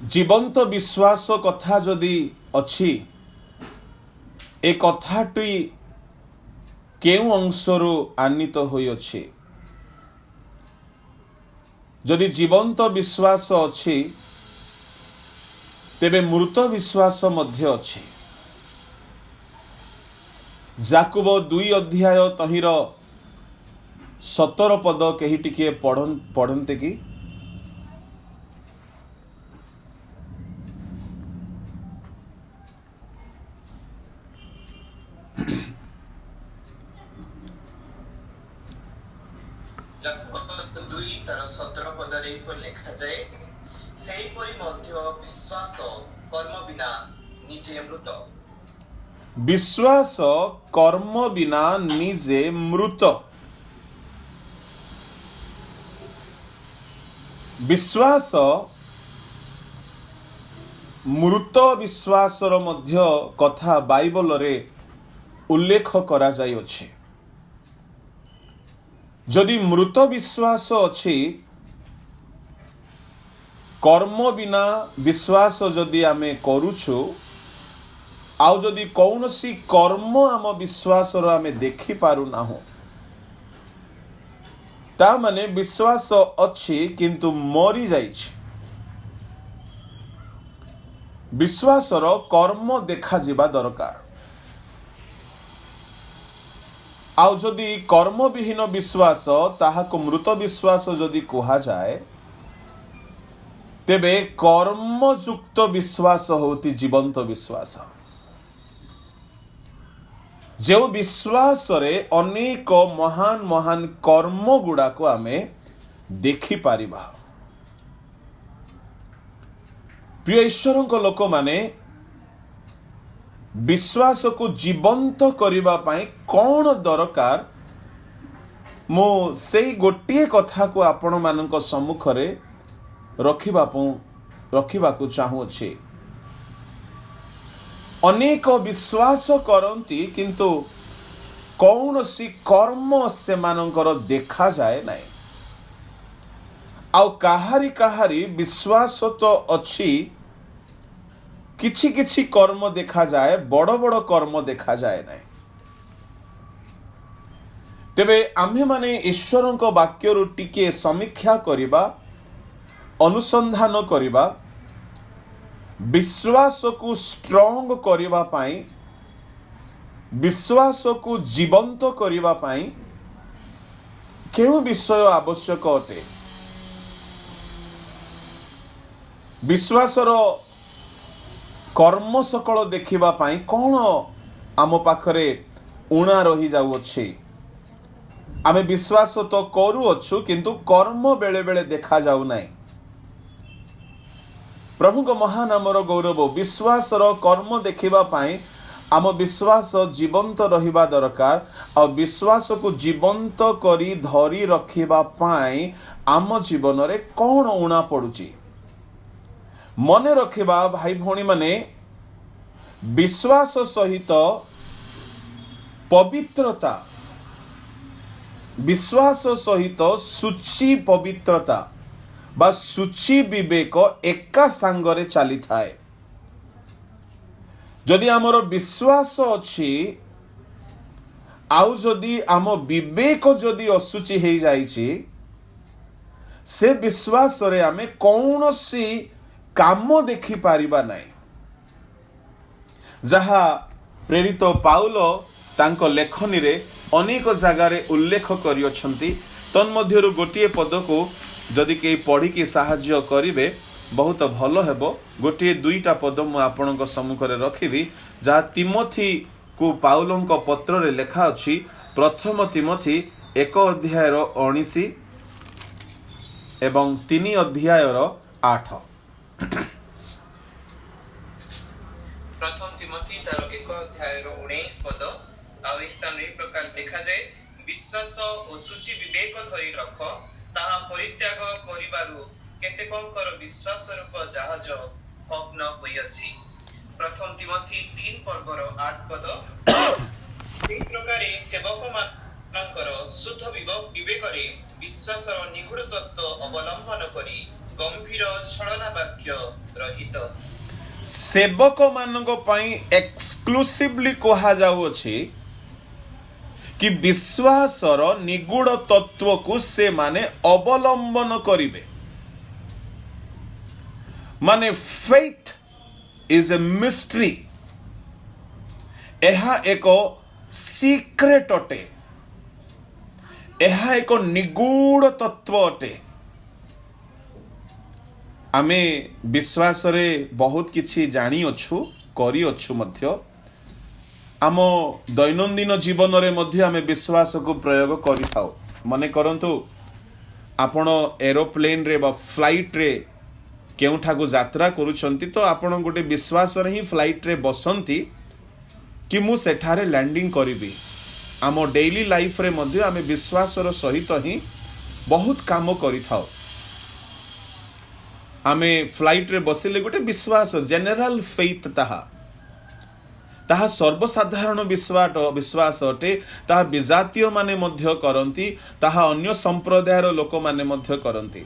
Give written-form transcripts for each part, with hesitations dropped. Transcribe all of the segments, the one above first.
जीवंत विश्वास कथा जदि अछि ए कथाटी केउ अंशरू आनीत होई अछि। जदि जीवंत विश्वास अछि तेबे मृत विश्वास मध्य अछि। जाकुब 2 अध्याय तहिर 17 पद केही टिके पढ़न्ते कि? जाकुब 2 तार 17 पदरे लेखा जाए, सेहीपरि मध्य विश्वास कर्म बिना निजे मृत। विश्वास कर्म बिना निजे मृत। विश्वास मृत विश्वासर मध्य कथा बाइबल रे उल्लेख करा जाय अछि। जदि मृत विश्वास अछि, कर्म बिना विश्वास जदि आमे करूछु, आउ जदि कौनसी कर्म आम विश्वास आमे देखि पारु नाहु, ता माने विश्वास अछि किंतु मरी जाइछि। विश्वासर कर्म देखा जिबा दरकार। आउ जदि कर्म विहीन विश्वास ताहाको मृत विश्वास जदि कुहा जाए, तेबे कर्मयुक्त विश्वास होती जीवंत विश्वास। जो विश्वास रे अनेक महान महान कर्म गुड़ा को आमे देखि पारिबा। प्रिय ईश्वरों को लोक माने विश्वास को जीवंत करिबा पाई कौन दरकार, मो सेई गोटिए कथा को आपण मानक सम्मुख रे रखिबा को चाहूछि। अनेक विश्वास करती किंतु कौनसी कर्म से मानकर देखा जाए नहीं। आउ काहारी काहारी विश्वास तो अच्छी, किछि किछि कर्म देखा जाए, बड़ बड़ कर्म देखा जाए नहीं। तेबे आम्हे माने ईश्वरों को वाक्यरु टिके समीक्षा करिबा, अनुसंधान करिबा, विश्वास को स्ट्रॉन्ग करिबा पाई, विश्वास को जीवंत करिबा पाई केउ विषय आवश्यक अटे। विश्वासर कर्म सकल देखिबा पाई कौन आम पाखरे उणा रही जाउछि। आमे विश्वास तो करू अछु किंतु कर्म बेले बेले देखा जाउ नाही। प्रभु को महानामर गौरव। विश्वासर कर्म देखिबा पाई आम विश्वास जीवंत रहिबा दरकार। और विश्वास को जीवंत करी धरी रखिबा पाई आम जीवन रे कौन उणा पड़ुची मने रखिबा। भाई भौणी माने विश्वास सहित पवित्रता, विश्वास सहित सूची पवित्रता बा सूची विवेक एका सांगरे चली थाए। जदि आमर विश्वास अछि आउ जदि आम विवेक जदि असुची हे जाइछि, से विश्वास रे आमे कौनसी काम देखि पारिबा नाही। जहा प्रेरित पाउल तांको लेखनी रे अनेक जगारे उल्लेख करियछंती। तन्मध्यरु गोटिए पद को जदि के पढ़ी के साहाय्य करिवे बहुत भलो हेबो। गोटिए 2टा पद मु आपनक सम्मुख रे रखिबी, जहा तिमोथी को पाउलंक पत्र रे लेखा अछि। प्रथम तिमोथी 1 अध्याय 19 एवं 3 अध्याय 8। प्रथम तिमोथी तार 1 अध्याय 19 पद आ स्थान ए प्रकार देखा जाए, विश्वास और सूची विवेक धरी रख, ताहा परित्याग करिबारु केतेकंकर विश्वास रूप जहाज भग्न होइअछि। प्रथम तिमोथी 3 पर्वर 8 पद। এই প্রকারে সেবকমানଙ୍କର शुद्ध विवेक रे विश्वासर निगूढ़ तत्व अवलंबन करी गंभीर छलना वाक्य रहित सेवक मानक पई एक्सक्लूसिवली कहा जाउछि कि विश्वासर निगूढ़ तत्व को से माने अवलंबन करिवे माने फेथ इज ए मिस्ट्री एहा एक सीक्रेट अटे एहा एक निगूढ़ तत्व अटे आमे विश्वास रे बहुत किछि जानी अछु करी अछु मध्य आम दैनंदिन जीवन रे मध्य आमे विश्वास को प्रयोग करि थाउ मने करंतु आपण एरोप्लेन रे बा फ्लाइट रे केउठा को यात्रा करूछंती तो आपण गोटे विश्वास रे ही फ्लाइट रे बसंती कि मु सेठारे लैंडिंग करिबी आम डेली लाइफ रे मध्य आमे विश्वास रो सहित ही बहुत काम करि थाउ आमे फ्लाइट रे बसिले गोटे विश्वास जनरल फेथ ताहा सर्वसाधारण विश्वास अटे ताहा विजातीय माने मध्य करंती ताहा अन्य संप्रदायर लोक माने मध्य करंती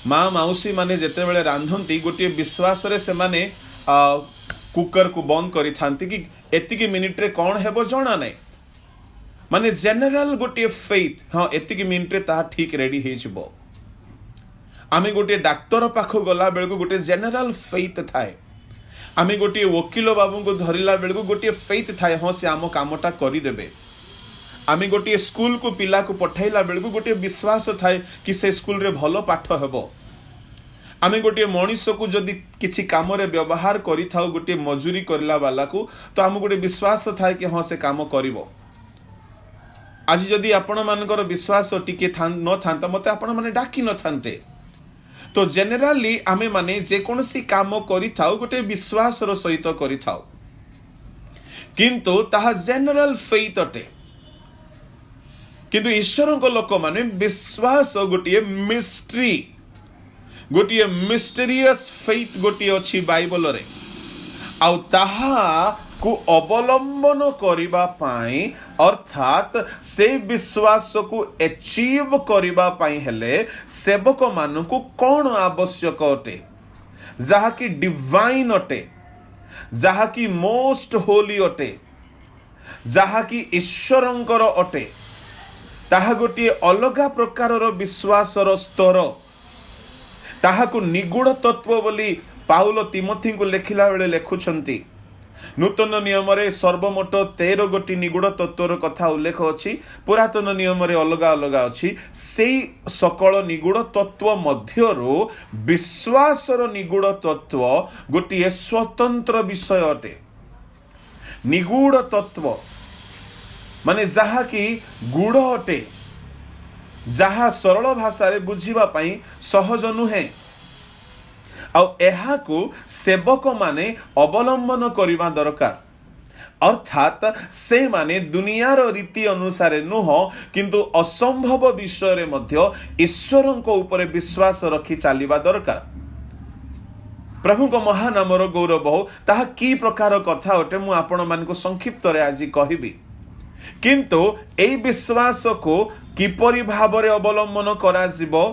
माँ माउसी माने जेते बेले रांधंती गोटे विश्वास रे से माने कुकर को बंद करि थांती कि एतिकी मिनिट रे कोन हेबो जणा नै माने जनरल गोटे फेथ हां एतिकी मिनिट रे ताहा ठीक रेडी हे जिवो आमे गोटे डाक्तर पाखो गला बेलको गोटे जनरल फेथ थाए आमे गोटे वकील बाबू को धरिला बेलको गोटे फेथ थाए हाँ से आम कामटा करि देबे आमे गोटे स्कूल को पिला को पठाइला बेलको गोटे विश्वास थाए कि से स्कूल रे भलो पाठ हेबो आमे गोटे मनुष्य को जदि किछि काम रे व्यवहार करि थाउ गोटे मजूरी करला वाला को तो आम गोटे विश्वास थाए कि हाँ से काम करिवो आज जदि आपण मानकर विश्वास टिके न थांता मते आपण माने डाकी न थांते तो जेनेराली आमे माने जे कोनसी काम करि थाउ गोटे विश्वास रो सहित करि थाउ किंतु ताहा जनरल फेथ अटे किंतु ईश्वर को लोक माने विश्वास गोटे मिस्ट्री गोटे मिस्टीरियस फेथ गोटे अछि बाइबल रे आउ ताहा को अवलंबन करिबा पाई अर्थात से विश्वास को अचीव करिबा पाई हेले सेवक मानकु कोन आवश्यक अटे जहा कि डिवाइन अटे जहा कि मोस्ट होली अटे जहा कि ईश्वरंकर अटे ताहा गोटे अलगा प्रकारर विश्वासर स्तर ताहा को निगूढ़ तत्व बोली पाउल तिमोथी को लेखिला बेले लेखुछंती नूतन नियम रे सर्वमोट 13 गोटी निगूढ़ तत्वर कथा उल्लेख अछि पुरातन नियम रे अलगा अलगा अछि सेई सकल निगूढ़ तत्व मध्यरो विश्वासर निगूढ़ तत्व गोटी स्वतंत्र विषय अटे निगूढ़ तत्व माने जहा कि गूढ़ अटे जहा सरल भाषा रे बुझिबा पई सहज नुहे आउ एहा को सेवक माने अवलंबन करिबा दरकार अर्थात से माने दुनियार रीति अनुसार नुह किंतु असंभव विषय रे मध्य ईश्वरंको ऊपर विश्वास रखी चलिबा दरकार प्रभु को महानामर गौरव हो ताहा की प्रकार कथा अटे मु आपण मान को संक्षिप्त रे आज कहिबी किंतु एई विश्वास को किपरि भाबरे अवलंबन करा जिवो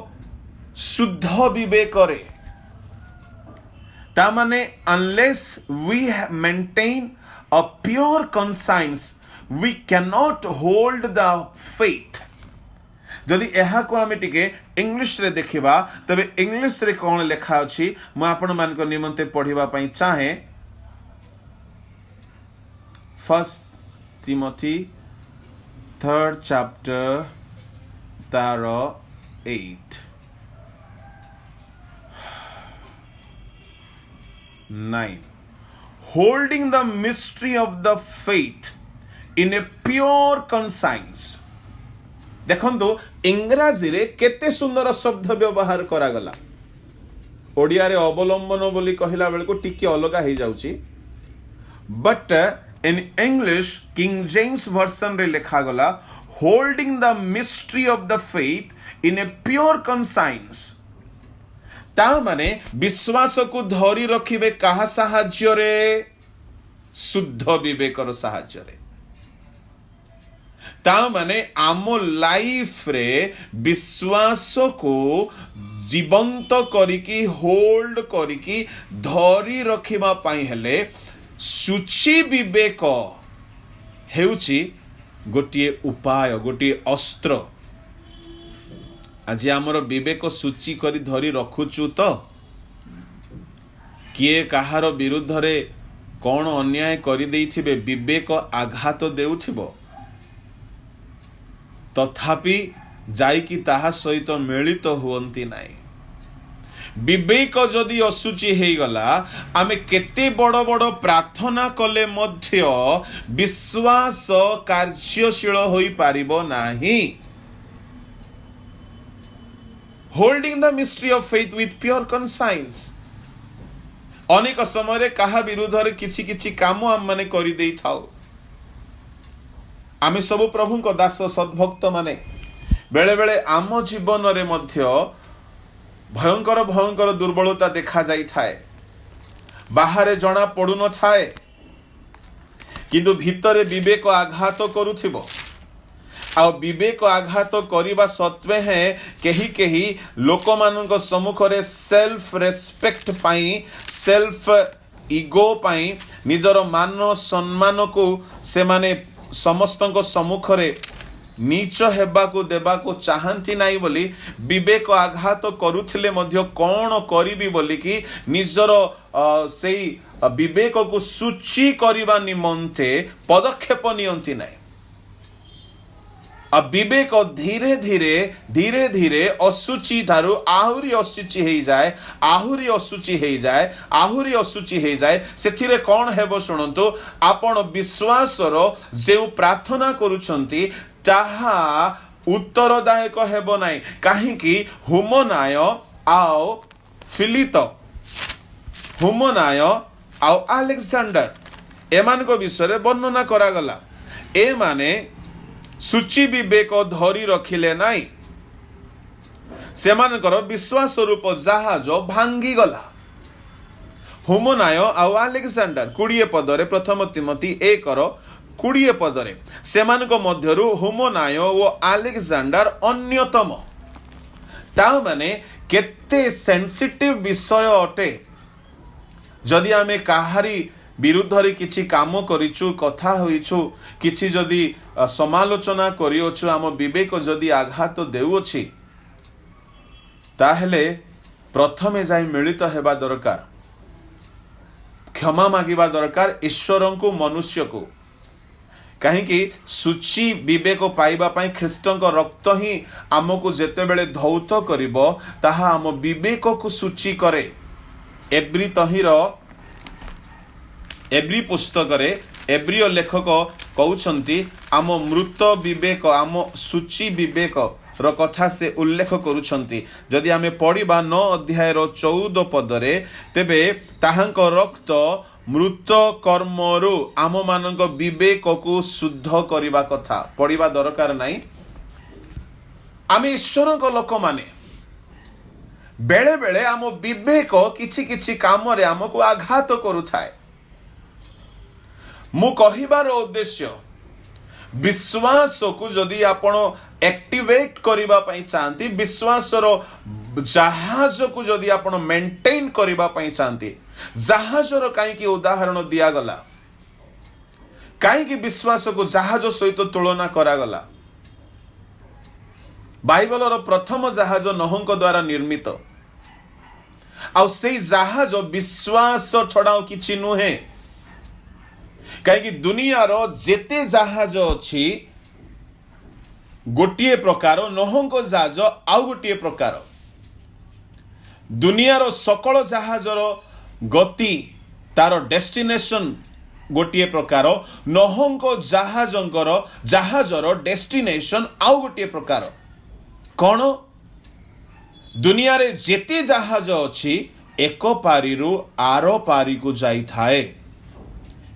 शुद्ध विवेक रे तामाने unless we maintain a pure conscience we cannot hold the faith जदि एहा को आमे टिके इंग्लिश रे देखिबा तबे इंग्लिश रे कोन लेखा अछि मु आपण मान को निमंते पढिबा पई चाहे 1 Timothy 3rd chapter तार 8 9 holding the mystery of the faith in a pure conscience देखंतु इंग्राजी रे केते सुंदर शब्द व्यवहार करा गला ओडिया रे अवलंबन बोली कहिला बेल को टिके अलगा हे जाउची but in English King James version रे लिखा गला holding the mystery of the faith in a pure conscience ता माने विश्वास को धरी रखिबे कहा साहाଯ୍ୟ रे शुद्ध विवेकर साहाଯ୍ୟ रे ता माने आम लाइफ रे विश्वास को जीवंत करिकी होल्ड करिकी धरी रखिबा पई हेले सूची विवेक हेउची गोटिए उपाय, गोटिए अस्त्र। आज आमर विवेक सूची करी धरी रखुचु तो किए कहार विरुद्ध रे कौन अन्याय करि देइथिबे विवेक आघात देउथिबो, तथापि जाइकी ताहा सहित मिलित हुअंती नाही। विवेक जदि असुचि हेई गला आमे केते बड़ बड़ प्रार्थना कले मध्य विश्वास कार्यशील होई पारिबो नाही। Holding the mystery of faith with pure conscience. अनेक समय कहा विरुद्ध रे किछि किछि काम आम माने करि देई थाउ। आमे सब प्रभु को दास सद्भक्त माने बेले बेले आम जीवन रे मध्य भयंकर भयंकर दुर्बलता देखा जाई थाए, बाहर जना पड़ु न थाए, किंतु भितरे विवेक आघात करुथिबो। आ विवेक आघात करिबा सत्वे है केही केही लोक मानक सम्मुख रे सेल्फ रेस्पेक्ट पाई, सेल्फ ईगो पाई निजर मान सम्मान को से माने समस्तक सम्मुख रे नीच हेबाकू देबाकू चाहंती नाही बोली विवेक आघात करुथिले मध्य कौन करिबी बोली कि निजर सेई विवेक को सूची करिबा निमंते पदक्षेप नियंती नाही। विवेक धीरे धीरे धीरे धीरे असुचि ठारू आहुरी असुचि हेई जाए, आहुरी असुचि हेई जाए, आहुरी असुचि हेई जाए। सेथिरे कोन हेबो शुणंतु, आपण विश्वासर जे प्रार्थना करूछंती ताहा उत्तरदायक हेबो नाही। काहेकि हुमनाय आओ फिलित, हुमनाय आओ अलेक्जेंडर एमान को विषय वर्णना करा गला। ए माने सूची विवेक धरी रखिले नाही, सेमानकर विश्वास रूप जहाज भांगी गला। हुमनाय आउ अलेक्जेंडर 20 पदरे, प्रथम तिमोथी 1:20 पदरे सेमानक मध्यरु हुमनाय ओ अलेक्जेंडर अन्यतम। ता माने केते सेंसिटिव विषय अटे। जदि आमे काहारी विरुद्ध रे किछि काम करिछु, कथा होइछु, किछि जदि समालोचना करियोछु, आम विवेक जदि आघात देउछि, ताहेले प्रथमे जाई मिलित हेबा दरकार, क्षमा मागिबा दरकार ईश्वर को मनुष्य को। कहीं सूची विवेक पाइबा पाई ख्रीष्टଙ୍କ रक्त ही आमको जेते बेले धौत करिबो ताहा आम विवेक को सूची करे। एब्री पुस्तक रे एब्रियो लेखक कहउछंती आम मृत विवेक, आम सूची विवेक रो कथा से उल्लेख करुछंती। जदि आमे पढ़िबा 9 अध्याय 14 पदरे, तेबे ताहांक रक्त मृत कर्मरु आम मानक विवेक को शुद्ध करिबा कथा पढ़िबा दरकार नाही। आमे ईश्वर को लोक माने बेले बेले आम विवेक किछि किछि काम रे हमको आघात करुथाए। मु कहिबार उद्देश्य, विश्वास को जदि आपण एक्टिवेट करिबा पई चाहंती, विश्वासर जहाज को जदि आपण मेंटेन करिबा पई चाहंती, जहाजर कहीं उदाहरण दिया गला, कहीं विश्वास को जहाज सहित तुलना करा गला। बाइबलर प्रथम जहाज नोहंक द्वारा निर्मित, आ से जहाज विश्वास छड़ा किछि नुहे। कहीं दुनियार जेते जहाज अछि गोटिए प्रकार, नोहंक जहाज आउ गोटिए प्रकार। दुनियार सकल जहाजर गति तार डेस्टिनेशन गोटिए प्रकार, नोहंक जहाजर डेस्टिनेशन आउ गोटिए प्रकार। कौन दुनिया रे जेते जहाज अछि एक पारिरु आरो पारी को जाई थाए,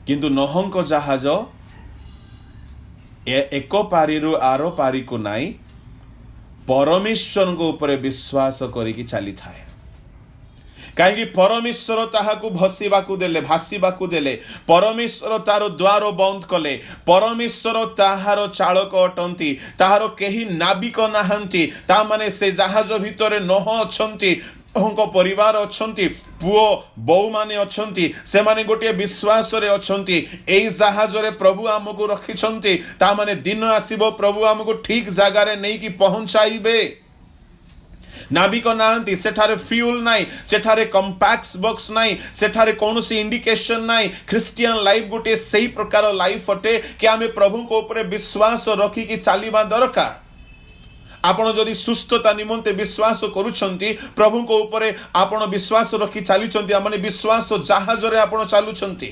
किंतु नोहंक जहाज एक पारिरु आरो पारी को नाई, परमेश्वर को ऊपर विश्वास करिकी चली थाए। कहीं परमेश्वर ताहाकू भसीबाकू देले भासीबाकू देले परमेश्वर तार द्वार बंद कले परमेश्वर ताहार चालक अटंती ताहार केही नाविक नाहंती ता माने से जहाज भितरे नह अछंती परिवार अछंती पुओ बौ माने अछंती से माने गोटे विश्वास रे अछंती एई जहाज रे प्रभु हमकु रखिछंती ता माने दिन आसीबो प्रभु हमकु ठीक जगह रे नै कि पहुंचाइबे नाविक नाहंती सेठारे फ्यूल नाई सेठारे कंपैक्स बॉक्स नाई सेठारे कौनसी इंडिकेशन नाई क्रिश्चियन लाइफ गोटे सही प्रकार लाइफ अटे कि आमे प्रभु को ऊपर विश्वास रखी कि चालीबा दरकार आपण जदि सुस्थता निमंते विश्वास करूछंती प्रभु को ऊपर आपण विश्वास रखी चालीछंती माने विश्वास जहाज रे आपण चालुछंती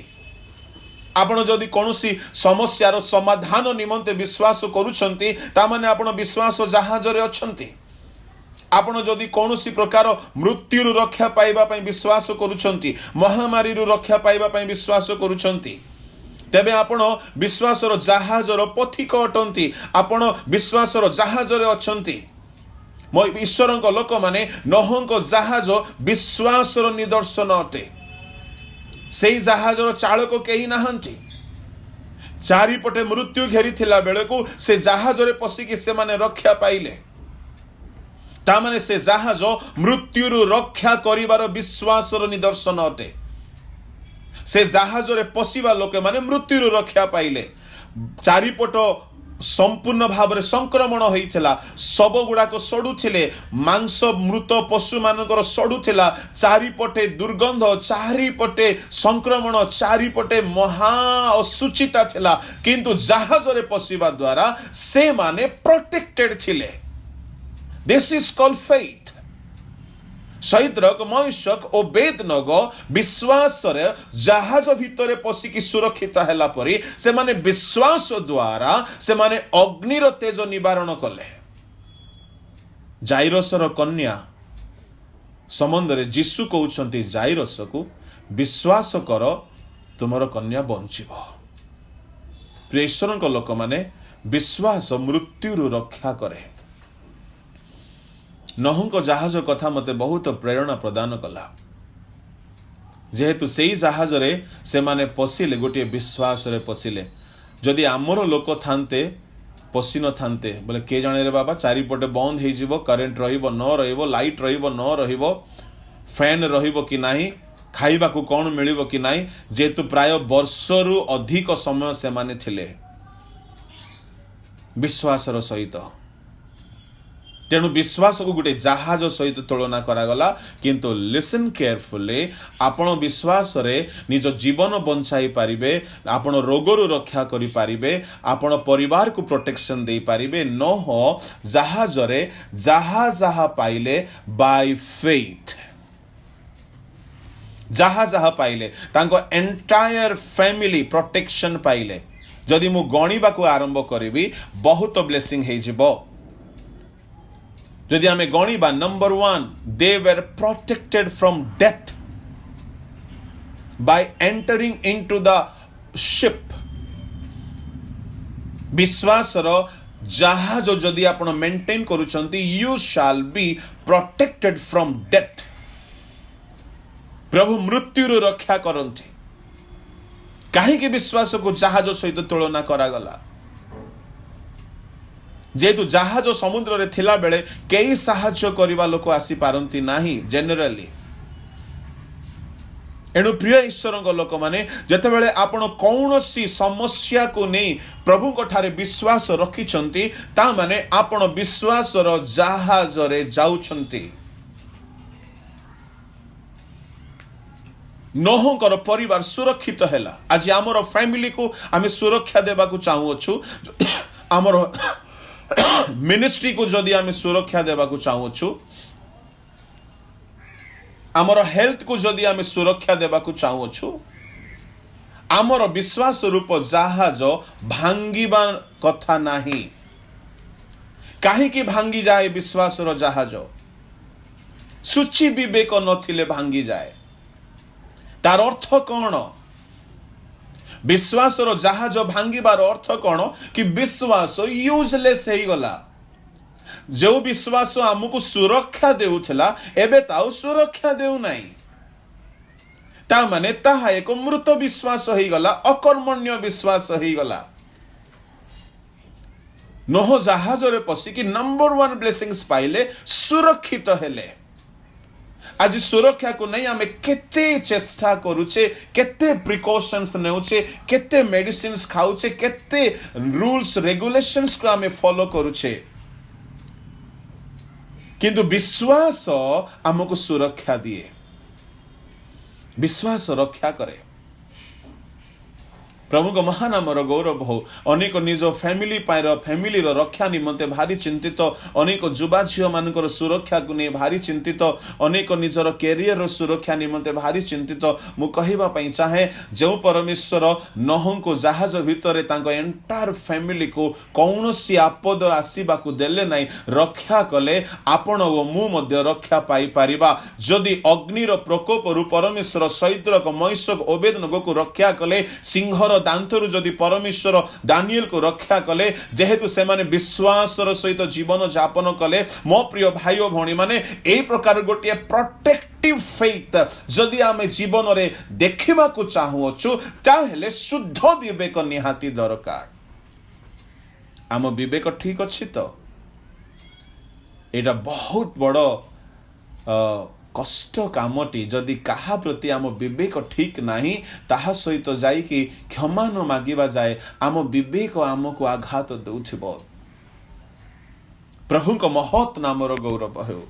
आपण जदि कौनसी समस्यार समाधान निमंते विश्वास करूछंती ता माने आपण विश्वास जहाज रे अछंती आपण जदि कौनसी प्रकार मृत्यु रक्षा पाइबा पई विश्वास करूछंती महामारी रक्षा पाइबा पई विश्वास करूछंती तेबे आपण विश्वासर जहाजर पथिक अटंती आपण विश्वासर जहाज रे अछंती मो ईश्वरक लोक माने नोहंक जहाज विश्वासर निदर्शन अटे सेई जहाजर चालक केही नाहंती चारिपटे मृत्यु घेरिथिला बेलकू से जहाज रे पसिकी से माने रक्षा पाइले ता माने से जहाज मृत्यु रक्षा करिवार विश्वासर निदर्शन अटे से जहाज रे पशिबा लोके माने मृत्यु रक्षा पाइले चारिपट संपूर्ण भाव संक्रमण होइथिला सब गुड़ाक सड़ुथिले मांस मृत पशु मानकर सड़ुथिला चारिपटे दुर्गंध चारिपटे संक्रमण चारिपटे महा असुचिता थिला किंतु जहाज रे पशिबा द्वारा से माने प्रोटेक्टेड थिले दिस इज कॉल्ड फेथ सैद्रक मैशक और बेदनगो विश्वास रे जहाज भितरे पशिकी सुरक्षित हैला परी से माने विश्वास द्वारा से माने अग्निर तेज निवारण कले जाइरसर कन्या समंदरे जीसु कहउछंती जाइरस को विश्वास कर तुमर कन्या बंचिबो प्रेश्वरक लोक माने विश्वास मृत्यु रक्षा करे नहुंक जहाज कथा मते बहुत प्रेरणा प्रदान कला जेहेतु सेई जहाज रे से माने पसिले गोटे विश्वास रे पसिले जदि आमर लोक थांते पसी न थांते बोले के जाने रे बाबा चारिपटे बंद हो जिवो करेंट रहिबो न रहिबो लाइट रहिबो न रहिबो फैन रहिबो कि नाही खाइबा को कोन मिलिबो कि नाही जेतु प्राय वर्षरु अधिक समय से माने थिले विश्वासर सहित तेणु विश्वास को गोटे जहाज सहित तुलना करागला किंतु लिसन केयरफुली आपण विश्वास रे निज जीवन बंचाई पारिबे आपण रोगरु रक्षा करि पारिबे आपण परिवार को प्रोटेक्शन दे पारिबे न हो जहाज रे जहा पाइले बाय फेथ जहा पाइले तांको एंटायर फैमिली प्रोटेक्शन पाइले जदि मु गणिबा को आरंभ करिवि बहुत ब्लेसिंग हे जिवो जदि आमे गणिबा number 1 they were protected from death by entering into the ship विश्वासर जहाज जदि आपण मेंटेन करूछंती you shall be protected from death प्रभु मृत्यु रक्षा करंती कहीं विश्वास को जहाज सहित तुलना करागला जेतु जहाज समुद्र रे थिला बेले कई साहाय्य करिबा लोक आसी पारंती नाही जनरली एणु प्रिय ईश्वरक लोक माने जेतेबेले आपण कौनसी समस्या को नहीं प्रभु को ठारे विश्वास रखिछंती ता माने आपण विश्वासर जहाज रे जाउछंती नोहंकर परिवार सुरक्षित हैला आज आमर फैमिली को आमे सुरक्षा देबा को चाहू अछु आमर मिनिस्ट्री को जदि आमे सुरक्षा देबा को चाहू अछु आमर हेल्थ को जदि आमे सुरक्षा देबा को चाहू अछु आमर विश्वास रूप जहाज भांगीबा कथा नाही काहे कि भांगी जाए विश्वासर जहाज सूची विवेक नथिले भांगी जाए तार अर्थ कौन विश्वासर जहाज भांगिबार अर्थ कौन कि विश्वास यूजलेस हो गला जो विश्वास आमको सुरक्षा देउथला एबे ताऊ सुरक्षा देउ नाही ता माने ताहा एक मृत विश्वास हो गला, अकर्मण्य विश्वास हो गला। नोह जहाज रे पशिकी नंबर 1 ब्लेसिंग्स पाइले, सुरक्षित हेले। आज सुरक्षा को नहीं आमे केते चेष्टा करूचे, केते प्रिकॉशंस नेउचे, केते मेडिसिन्स खाउचे, केते रूल्स रेगुलेशंस को आमे फॉलो करूचे, किंतु विश्वास हमको सुरक्षा दिए, विश्वास रक्षा करे। प्रभु को महानामर गौरव हो। अनेक निज फैमिली फैमिली रक्षा निमंते भारी चिंतित, अनेक युवा झील मान सुरक्षा को नहीं भारी चिंतित, अनेक निजर कैरियर सुरक्षा निमंते भारी चिंतित। मु कहवाई चाहे जो परमेश्वर नोह को जहाज भितर एंटायर फैमिली को कौन सी आपद आसवा देले नहीं, रक्षा कले आपण ओ मु मध्य रक्षा पाई पारिबा। जदि अग्निर प्रकोपरु परमेश्वर सैद्रक मैशक ओबेदनगो को रक्षा कले, सिंहर दांतरु जदि परमेश्वर दानिएल को रक्षा कले, जेहेतु से माने विश्वासर सहित जीवन जापन कले, मो प्रिय भाई और भौणी माने एई प्रकार गोटे प्रोटेक्टिव फेथ जदि आमे जीवन रे देखिबा को चाहुअछु, ताहेले शुद्ध विवेक निहाती दरकार। आम विवेक ठीक अछि तो एटा बहुत बड़ कष्ट कामटी। जदि कहा प्रति आम विवेक ठीक नहीं, ताहा सहित जाइकी क्षमा न मागिबा जाए, आम विवेक आमको आघात देउथिबो। प्रभु को महत् नामर गौरव हो।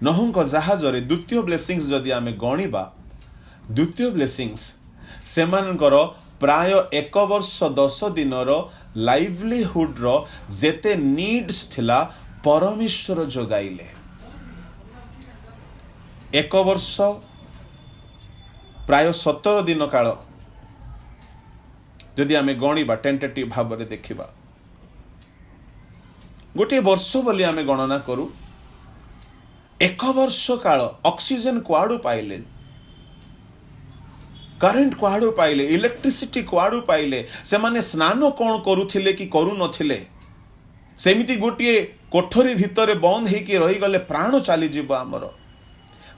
नोह जहाज रे द्वितीय ब्लेसिंग्स जदि आमे गणिबा, द्वितीय ब्लेसिंग्स सेमानकर प्राय 1 वर्ष 10 दिनर लाइवलीहुड रो जेते नीड्स थिला परमेश्वर जोगाइले। 1 वर्ष प्राय 17 दिन काल जदि आमे गणिबा, टेंटेटिव भाव रे देखिबा, गोटे वर्ष बोली आमे गणना करू। 1 वर्ष काल ऑक्सीजन कुआडू पाइले, करेंट कुआडू पाइले, इलेक्ट्रिसिटी कुआडू पाइले, से माने स्नान कौन करुथिले कि करू नथिले, सेमिति गोटे कोठरी भितरे बंद हेकी रही गले प्राण चली जीव आमर।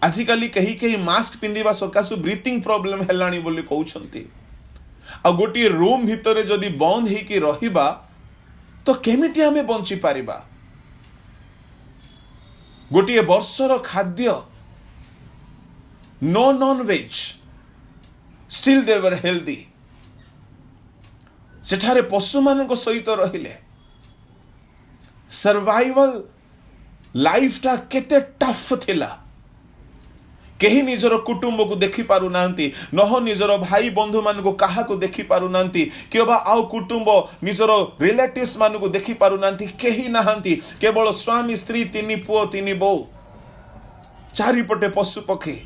आजिकाली कहीं कहीं मास्क पिंधिबा सकाशु ब्रीथिंग प्रॉब्लम हेलानी बोली कहउछंती। आ गोटे रूम भितरे जदि बंद हेकी रहिबा तो केमिति हमें बंची पारिबा। गोटे वर्षर खाद्य no non veg, still they were healthy. सेठारे पशु मान सहित रहिले सर्वाइवल लाइफ टा केते टफ थिला। केही निजर कुटुंब को देखि पारु नांती, नह निजर भाई बंधु मान को कहा को देखि पारु नांती, केबा आउ कुटुंब निजर रिलेटिव्स मान को देखि पारु नांती, केही नाहांती। केवल स्वामी स्त्री 3 पुओ 3 बो, चारिपटे पशु पक्षी।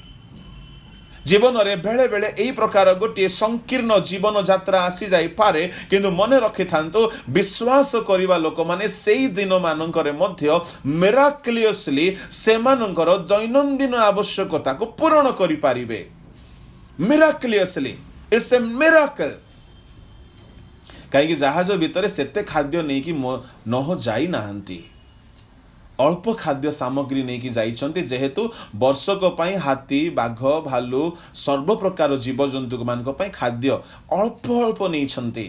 जीवन रे बेले बेले एई प्रकार गोटे संकीर्ण जीवन यात्रा आसी जाई पारे, किंतु मने रखि थांतो विश्वास करिवा लोक माने सेई दिन मानकरे मध्य मिराक्युलसली सेमानकर दैनंदिन आवश्यकता को पूर्ण करि पारिबे। मिराक्युलसली, इट्स ए मिराकल। काहेकि जहाज भितरे सेते खाद्य नहीं कि नह जाई नाहंती, अल्प खाद्य सामग्री नहीं कि जाइछंती, जेहेतु वर्षक पई हाथी बाघ भालू सर्व प्रकार जीवजंतु मान पई खाद्य अल्प अल्प नहीं छंती।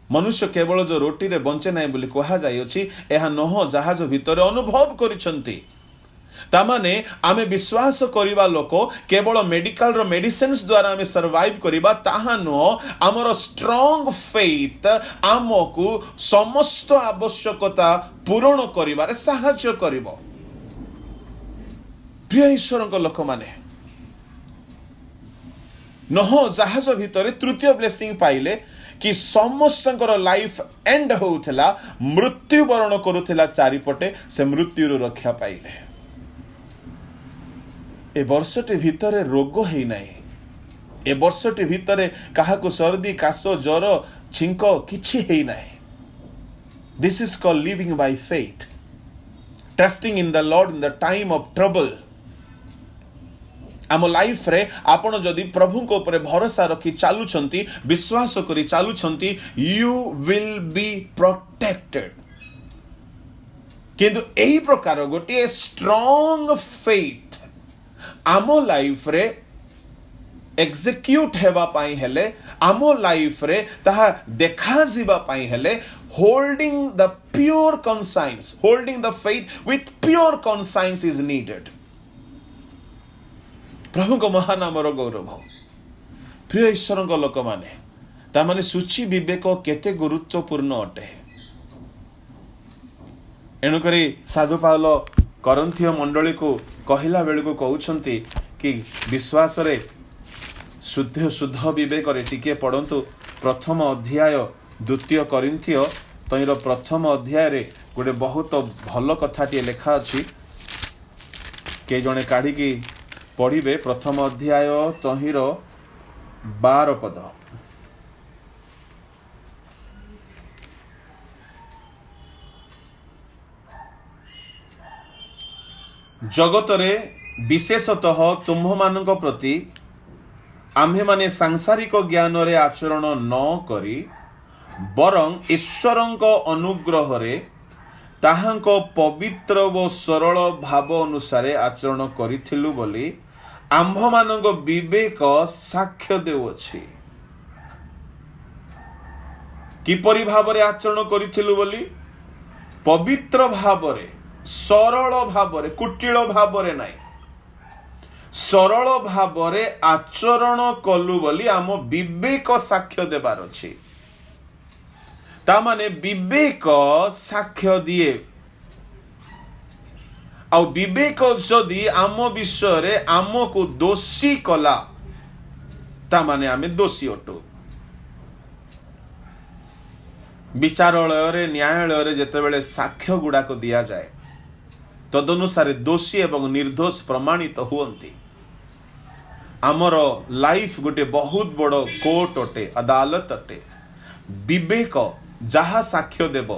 मनुष्य केवल जो रोटी रे बंचे नाही बोली कहा जाय अछि, एहा नह जहाज भितरे अनुभव करिछंती। तामाने आमे विश्वास करिबा लोक केवल मेडिकल रो मेडिसिन्स द्वारा आमे सर्वाइव करिबा ताहा नो, हमर स्ट्रांग फेथ आमको समस्त आवश्यकता पूर्ण करिबारे सहायता करिबो। प्रिय ईश्वरक लोक माने नह जहाज भितरे तृतीय ब्लेसिंग पाइले कि समस्तଙ୍କର लाइफ एंड होउथला, मृत्यु वरण करुथला चारिपटे, से मृत्यु रक्षा पाइले। ए वर्षटी भितरे रोग है नहीं, ए वर्षटी भितरे कहा को सर्दी काश ज्वर छिंक किछि है नहीं। This is called living by faith, trusting in the Lord in the time of trouble. आम लाइफ रे आपण जदि प्रभु को ऊपर भरोसा रखी चालुछंती, विश्वास करी चालुछंती, यू विल बी प्रोटेक्टेड। किंतु एही प्रकार गोटे स्ट्रांग फेथ आम लाइफ रे एग्जीक्यूट हेबा पाई हेले आम लाइफ रे ताहा देखा जीवा पाई हेले holding the pure conscience, holding the faith with pure conscience is needed. प्रभु को महानामर गौरव प्रिय ईश्वर लोक माने तामाने सूची विवेक केते गुरुत्वपूर्ण अटे। एणुकरी साधु पाउल करंथिय मंडली को कहला बेल को कहउछंती कि विश्वास रे शुद्ध विवेक रे टिके पढ़ंतु प्रथम अध्याय द्वितीय करिन्थिय तहिर प्रथम अध्याय रे गोटे बहुत भल कथाटी लेखा अछि के जने काढ़ी की पढ़िबे प्रथम अध्याय तहिर 12 पद। जगतरे विशेषतः तुम्ह मानक प्रति आम्भे माने सांसारिक ज्ञान रे आचरण न करी बरं ईश्वरंक अनुग्रह रे ताहांक पवित्र व सरल भाव अनुसार आचरण करिथिलु बोली आम्भ मानक विवेक साक्ष्य देउछि। किपरि भाव रे आचरण करिथिलु बोली पवित्र भाव रे सरल भाव रे कुटिल भाव रे नाही सरल भाव रे आचरण कलु बोली आम विवेक साक्ष्य देबार अछि। ता माने विवेक साक्ष्य दिए आ विवेक जदि आम विषय रे आमको दोषी कला ता माने आमे दोषी अटु। विचारालय रे न्यायालय रे जेतेबेले साक्ष्य गुडाक दिया जाए तदनुसार दोषी एवं निर्दोष प्रमाणित हुअंती। आमर लाइफ गोटे बहुत बड़ कोर्ट अटे अदालत अटे विवेक जहा साक्ष्य देव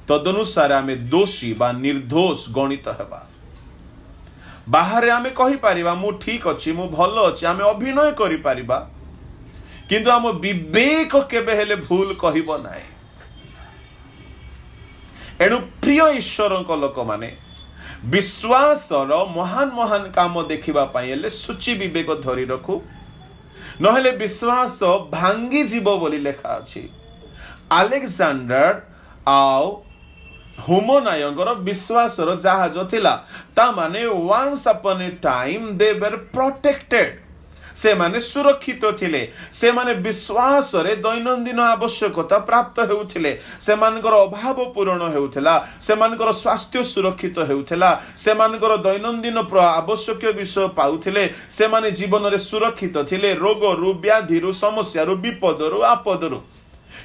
तदनुसार आमे दोषी बा निर्दोष गणित हेबा। बाहर आमे कहि परिबा मु ठीक अछि मु भलो अछि आमे अभिनय करि परिबा किंतु आम विवेक केबे हेले भूल कहिबो नाही। एणु प्रिय ईश्वरक लोक माने विश्वासर महान महान काम देखिबा पाई हेले सूची विवेक धरि रखु नहेले विश्वास भांगी जीव बोली लेखा अछि। अलेक्जेंडर आउ हुमनायंगर विश्वासर जहाज थिला ता माने once upon a time they were protected से माने सुरक्षित थिले से माने विश्वास रे दैनंदिन आवश्यकता प्राप्त हेउथिले से मानकर अभाव पूर्ण हेउथिला से मानकर स्वास्थ्य सुरक्षित हेउथिला से मानकर दैनंदिन आवश्यक विषय पाउथिले से माने जीवन रे सुरक्षित थिले रोग रु व्याधि रु समस्या रु विपद रु आपद रु।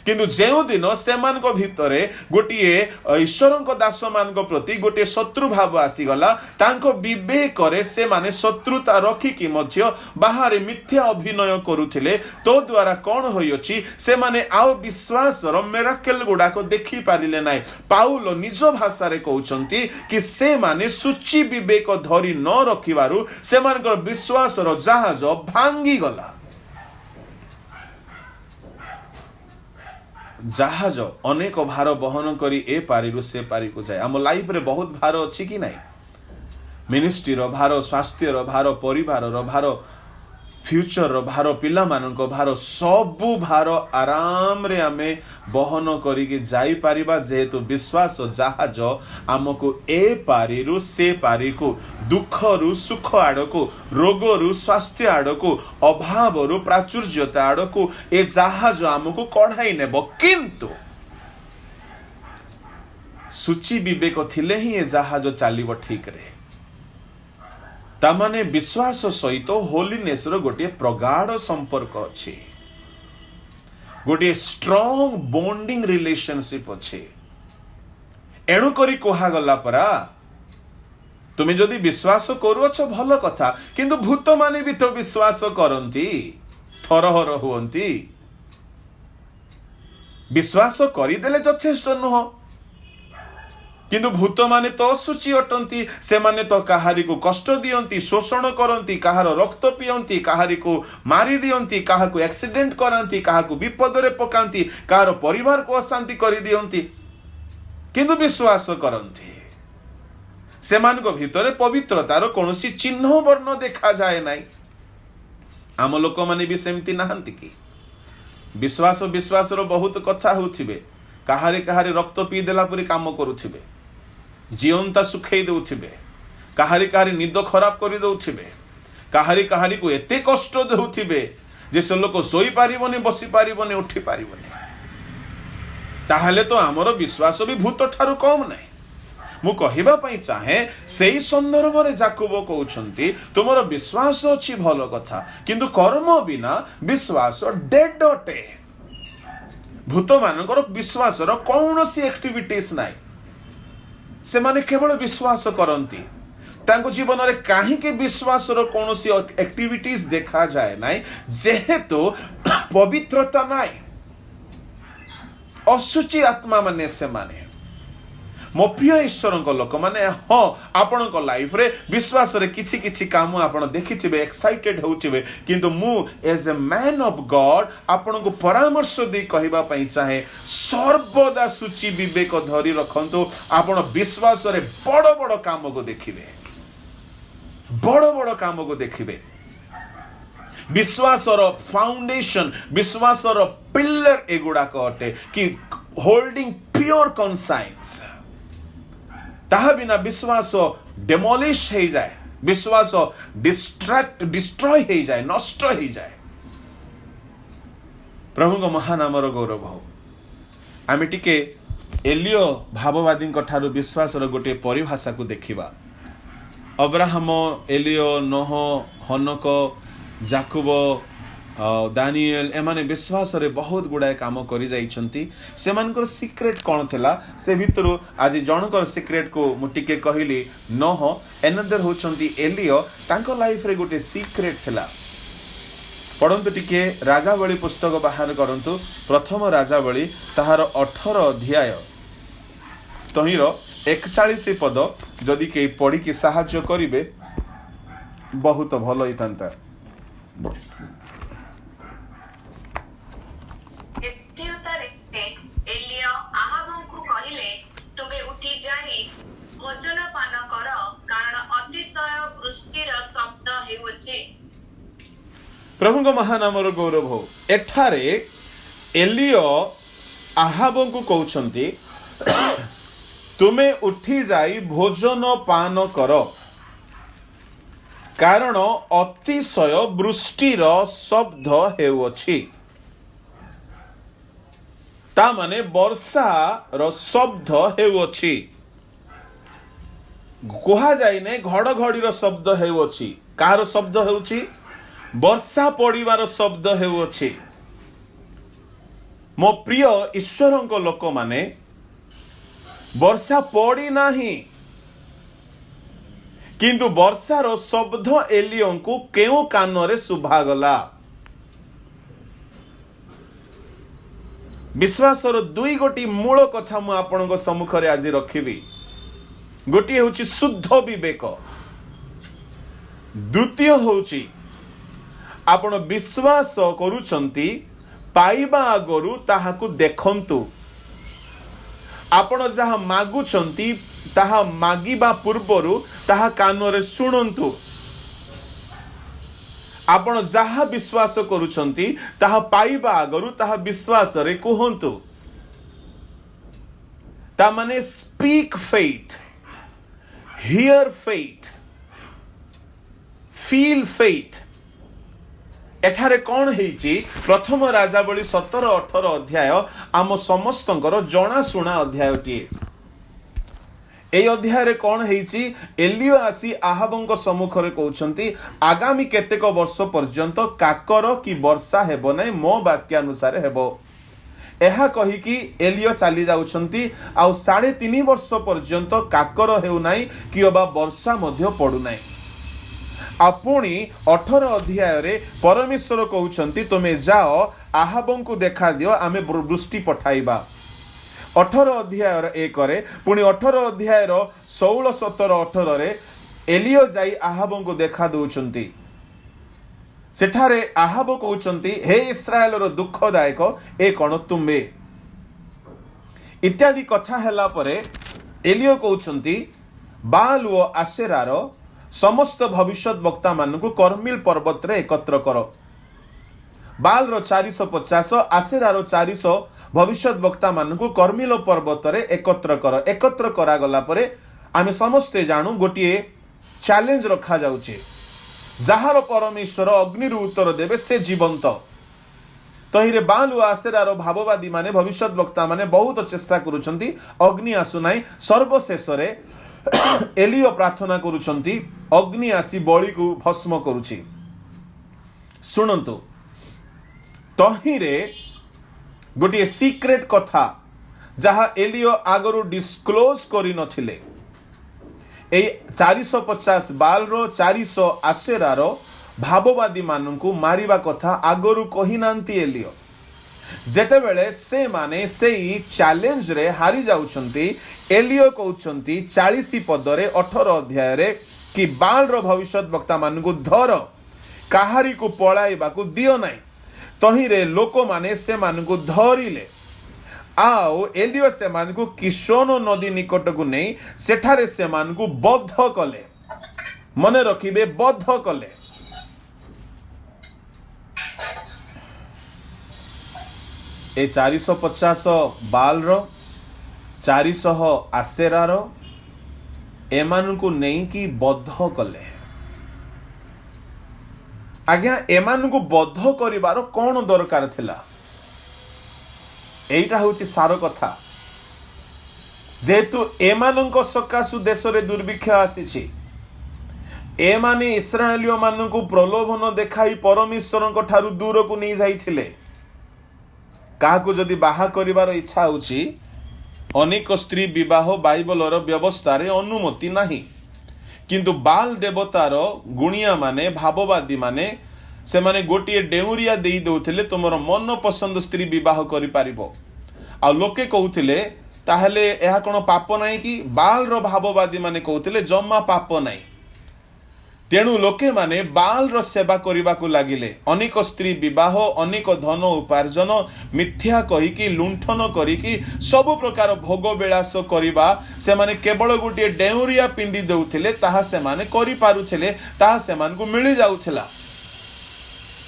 किंतु जेउ दिन से मानक भितरे गोटिए ईश्वरक दास मानक प्रति गोटे शत्रु भाव आसीगला तांको विवेक रे से माने शत्रुता रखिकी मध्य बाहर मिथ्या अभिनय करुथिले तो द्वारा कौन होइछि से माने आउ विश्वासर मिराकल गुडाक देखि पारिले नाही। पाउल निज भाषा रे कहउछंती कि से माने सूची विवेक धरि न रखिबारु से मानकर विश्वासर जहाज भांगी गला। जहाज अनेक भार बहन करी ए पारिरु से पारि को जाए। आम लाइफ रे बहुत भार अछि कि नाही मिनिस्ट्री रो भार स्वास्थ्य रो भार परिवार रो भार फ्यूचर रो भार पिला मानक भार सबु भार आराम रे आमे बहन करी के जाई परिबा जेहेतु विश्वास जहाज आमको ए पारिरु से पारि को दुख रु सुख आड़को रोग रु स्वास्थ्य आड़को अभाव रु प्राचुर्यता आड़को ए जहाज आमको कढ़ाई नेब किंतु सूची विवेक थिले ही ए जहाज चलिब ठीक रे। तामाने विश्वास सहित होलीनेस रो गोटे प्रगाढ़ संपर्क अछि गोटे स्ट्रॉन्ग बॉन्डिंग रिलेशनशिप अछि। एणु करी कोहा गला परा तुमे जदि विश्वास करूछ भल कथा किंतु भूत माने भी तो विश्वास करंती थरहर हुअंती विश्वास करिदेले यथेष्ट नुह किंतु भूत माने तो अशुचि अटंती से माने तो काहारी को कष्ट दियंती शोषण करंती काहार रक्त पियंती काहारी को मारी दियंती काहा को एक्सीडेंट करंती काहा को विपद रे पकांती काहार परिवार को अशांति करि दियंती किंतु विश्वास करंती सेमानक भितर पवित्रतार कौन चिन्ह वर्ण देखा जाए ना। आम लोक मैंने भी सेमती नहांती कि विश्वास विश्वास बहुत कथा होथिबे, काहारे काहारे रक्त पी देला परी काम करुथिबे, जीवनता सुखई दउथिबे, काहारे काहारे निद खराब कर दउथिबे, काहारी काहारी को एते कष्ट देउथिबे जे से लोक सोई पारिबनी, बसी पारिबनी, उठी पारिबनी। ताहले तो आमर विश्वास भी भूत ठारू कम नहीं। मु कहिबा पई चाहे सेई संदर्भ रे याकूब कहउछंती तुमर विश्वास अछि भलो कथा, किंतु कर्म बिना विश्वास डेड अटे। भूत मानकर विश्वास रो कौनसी एक्टिविटीज नाही, से माने केवल विश्वास करंती। तांको जीवन रे काहे के विश्वास रो कौनसी एक्टिविटीज देखा जाए नाही, जेहेतु पवित्रता नाही, असुचि आत्मा माने से माने। मो प्रिय ईश्वर लोक माने हाँ आपण लाइफ रे विश्वास रे किछि किछि काम आपण देखिथिबे, एक्साइटेड होउथिबे, किंतु मु as a man of God आपण को परामर्श दे कहिबा पई चाहे सर्वदा सूची विवेक धरी रखंतु। आपण विश्वास रे बड़ बड़ काम को देखिबे, बड़ बड़ काम को देखिबे। विश्वास रो फाउंडेशन, विश्वास रो पिलर एगुडा को अटे कि होल्डिंग प्योर कॉन्साइंस। ताहा बिना विश्वास डेमोलिश हो जाए, विश्वास डिस्ट्रॉय हो जाए, नष्ट हो जाए। प्रभु को महानामर गौरव हो। आम टिके एलियो भाववादी ठारू विश्वास गोटे परिभाषा को देखिबा। अब्राहम, एलियो, नोह, हनक, याकूब, दानिएल एमाने विश्वास रे बहुत गुड़ाए काम करि जाइछंती। सेमानकर सीक्रेट कौन थिला, से भितरु आज जनकर सीक्रेट को मुटिके कहली। नोह एनदर होचंती एलियो, तांको लाइफ रे गोटे सीक्रेट थिला। पढ़ंतु टिके राजावली पुस्तक बाहर करंतु, प्रथम राजावली ताहार 18 अध्याय तहिर 41 पद जदि के पढ़ी के सहाय्य करिवे बहुत भलो हितांता। भोजन पान कर कारण अतिशय वृष्टिर शब्द हेउछि। प्रभु को महानामर गौरव हो। एठारे एलियो आहाब को कहउछंती तुमे उठी जाई भोजन पान कर कारण अतिशय वृष्टिर शब्द हेउछि। ता माने वर्षा रो शब्द हेउछि। कुहा जाय ने घड़घड़ीर शब्द हेउछि। कार शब्द हेउछि? वर्षा पड़िबार शब्द हेउछि। मो प्रिय ईश्वरंक लोक माने वर्षा पड़ी नाही, किंतु वर्षार शब्द एलियोंकु केउ कानरे सुभागला। विश्वासर दुई गोटी मूल कथा मु आपणक सम्मुखरे आज रखिबी। गोटी होची शुद्ध विवेक, द्वितीय होची आपण विश्वास करूचंती पाइबा आगरु ताहाकु देखंतु। आपण जहा मागुचंती ताहा मागिबा पूर्वरु ताहा कानरे सुनंतु। आपण जहा विश्वास करूचंती ताहा पाइबा आगरु ताहा विश्वास रे कहंतु। ता माने speak faith, hear faith, feel faith. एठारे कौन हेची? प्रथम राजावली 17-18 अध्याय आम समस्तंकर जनाशुना अध्यायटीए। ए अध्याय रे कौन हेची? एलियो आसी आहाबंक सम्मुखरे कहउछंती आगामी केतेक वर्ष पर्यंत काकर की वर्षा हेबो नै, मो वाक्यानुसार हेबो। एहा कही कि एलियो चली जाउछंती आ 3.5 वर्ष पर्यंत काकर हेउ नै कि अबा वर्षा मध्य पडु नै। आपुणी 18 अध्याय रे परमेश्वर कहउछंती तुमे जाओ आहाबंकु देखा दियो, आमे वृष्टि पठाइबा। 18 अध्याय 1 रे पुणी 18 अध्याय 16, 17, 18 रे एलियो जाई आहाबंकु देखा दउछंती। सेठारे आहाब कहउछंती हे इस्राएल रो दुखदायक ए कोन तुमे इत्यादि कथा हैला परे एलियो कहउछंती बाल ओ आसेरार समस्त भविष्यत वक्ता मानू कर्मिल पर्वत रे एकत्र कर। बाल रो 450 आसेरार 400 भविष्यत वक्ता मानू कर्मिल पर्वत रे एकत्र कर। एकत्र करा गला परे आमे समस्ते जानू गोटे चैलेंज रखा जाउचे, जहार परमेश्वर अग्नि उत्तर देवे से जीवंत। तहिरे बाल व आसेरार भाववादी माने भविष्यत वक्ता माने बहुत चेष्टा करुछंती, अग्नि आसु नाही। सर्वशेष रे एलियो प्रार्थना करुछंती, अग्नि आसी बळी को भस्म करुछि। सुनंतु, तहिरे गोटे सीक्रेट कथा जहा एलियो आगरु डिस्क्लोज करि नथिले। 450 बाल रो 400 आसेरार भाववादी मानू मारिबा कथा आगरु कही नांती एलियो। जेते बेले से माने सेई चैलेंज रे हारी जाउछंती, एलियो कहउछंती 40 पद रे 18 अध्याय रे कि बाल रो भविष्यत वक्ता मानू धर, काहारी को पळाइबा को दियो नाही। तहिरे लोक माने से मानू धरिले। आओ एलियो से मानू किशोन नदी निकट को नहीं सेठारे से मानू बद्ध कले। मने रखिबे, बद्ध कले। ए 450 बाल रो 400 आसेरार एमानू को नहीं कि बद्ध कले। आज्ञा एमानू को बद्ध करिवार कौन दरकार थिला? एइटा होची सार कथा। जेहेतु एमानंको सकाशु देश रे दुर्भिक्ष आसीछि, एमाने इस्राएलियो माननकु प्रलोभन देखाई परमेश्वरंको ठारु दूर को नहीं जाइथिले। काहाकु जदि बाहा करिवार इच्छा होची, अनेक स्त्री विवाह बाइबल रो व्यवस्था रे अनुमति नाही, किंतु बाल देवतार गुणिया माने भाववादी माने से माने गोटे डेउरिया देई दउथिले, तुमर मन पसंद स्त्री विवाह करि पारिबो। आ लोके कहउथिले ताहले एहा कोन पाप नाही कि? बाल रो भाववादी माने कहउथिले जम्मा पाप नाही। तेणु लोके माने बाल रो सेवा करिबा को लागिले। अनेक स्त्री विवाह, अनेक धन उपार्जन, मिथ्या कहि कि लुंठन करि कि सब प्रकार भोग विलास करिबा से माने केवल गोटे डेउरिया पिंदी दउथिले, ताहा से माने करि पारुथिले, ताहा से मान को मिली जाउथिला।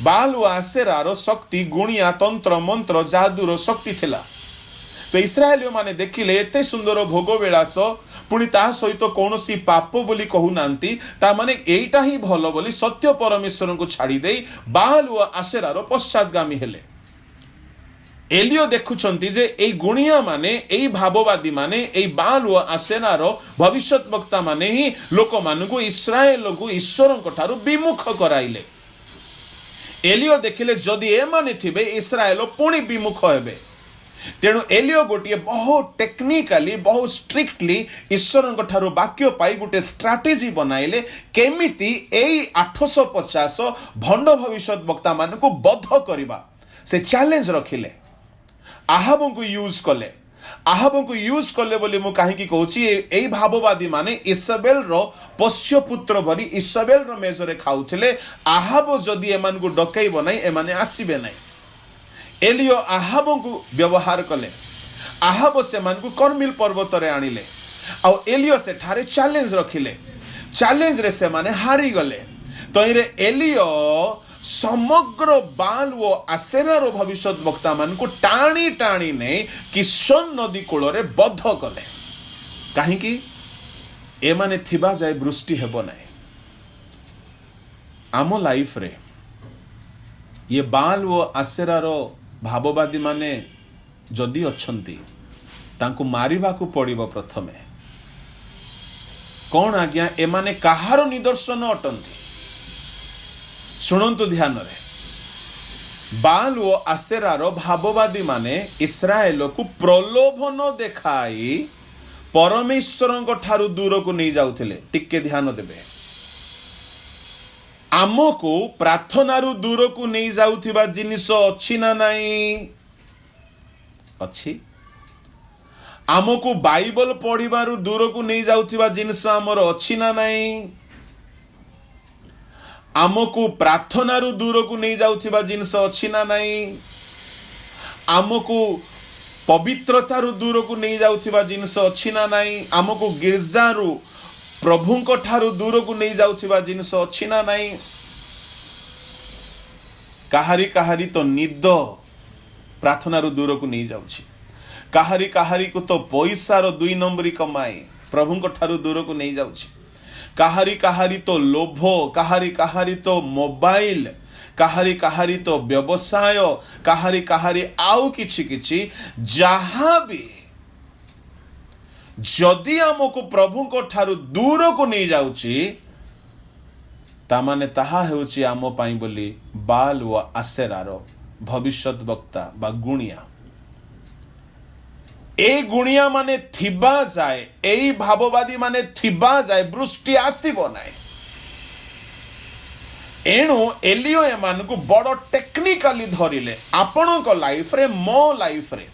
बाल व आसेरार शक्ति गुणिया तंत्र मंत्र जादूर शक्ति थिला। तो इस्राएलियो माने देखिले एते सुंदर भोग विलास, पुणी ता सहित कौनसी पाप बोली कहू नांती, ता माने एइटा ही भलो बोली सत्य परमेश्वर को छाड़ी देई बाल व आसेरार पश्चातगामी हेले। एलियो देखुछंती जे एई गुणिया माने, एई भाववादी माने, एई बाल व आसेरार भविष्यत वक्ता माने ही लोक मानकु इस्राएल को ईश्वर को ठारु विमुख कराइले। एलियो देखिले जदि ए माने थिबे इस्राएल पुणी विमुख हेबे। तेणु एलियो गोटे बहुत टेक्निकाली, बहुत स्ट्रिक्टली ईश्वर ठारू वाक्य पाई गोटे स्ट्राटेजी बनाइले, केमिति एई 850 भंड भविष्यत वक्ता मान को बद्ध करबा से चैलेंज रखिले। आहाब को यूज कले। आहाब को यूज कले बोली मु काहे कहूची, एई भाववादी माने इसाबेल रो पोष्य पुत्र भरी इसाबेल रो मेजरे खाउछले। आहाब जदि एमान को डकैबो नाही, एमाने आसीबे नाही। एलियो आहाब को व्यवहार कले। आहाब से मान को कर्मिल पर्वत रे आनिले। आ एलियो से ठारे चैलेंज रखिले। चैलेंज रे से माने हारी गले। तो इरे एलियो समग्र बाल व आसेरार भविष्यत वक्ता मान को टाणी टाणी ने किशोन नदी कूल रे बद्ध कले। काहे कि ए माने थिबा जाय वृष्टि हेबो नाही। आमो लाइफ रे ये बाल व आसेरार भाववादी माने जदि अछंती, तांको मारिबा को पड़िबो। प्रथमे कौन आज्ञा एमाने काहार निदर्शन अटंती? शुणंतु ध्यान रे। बाल व आसेरार भाववादी माने इस्राएल को प्रलोभन देखाई परमेश्वर ठारू दूर को नहीं जाउथिले। टिके ध्यान देबे। आमको प्रार्थनारू दूर को नहीं जाउथिबा जिनिस अछि ना नाही? अछि। आमको बाइबल पढ़िबारू दूर को नहीं जाउथिबा जिनिस हमर अछि ना नाही? आमको प्रार्थनारू दूर को नहीं जाउथिबा जिनिस अछि ना नाही? आमको पवित्रतारू दूर को नहीं जाउथिबा जिनिस अछि ना नाही? आमको गिरजारू प्रभुंको ठारू दूर को नहीं जाउथिबा जिनिस अछि ना नाही काहारी काहारी तो निद प्रार्थना रू दूर को नहीं जाउछि काहारी काहारी को तो पैसा रो 2 नंबरी कमाई प्रभुंको ठारू दूर को नहीं जाउछि काहारी काहारी तो लोभ काहारी काहारी तो मोबाइल काहारी काहारी तो व्यवसाय काहारी काहारी आउ किछि किछि जहाँ भी जदि आमको प्रभुंको ठारू दूर को नहीं जाउछि तामाने ताहा हेउछि आम पाई बोली बाल व आसेरार भविष्यत वक्ता बा गुणिया ए गुणिया माने थिबा जाए एई भाववादी माने थिबा जाए वृष्टि आसीबो नाय एणु एलियो एमानकु बड़ टेक्निकाली धरिले आपणको लाइफ रे मो लाइफ रे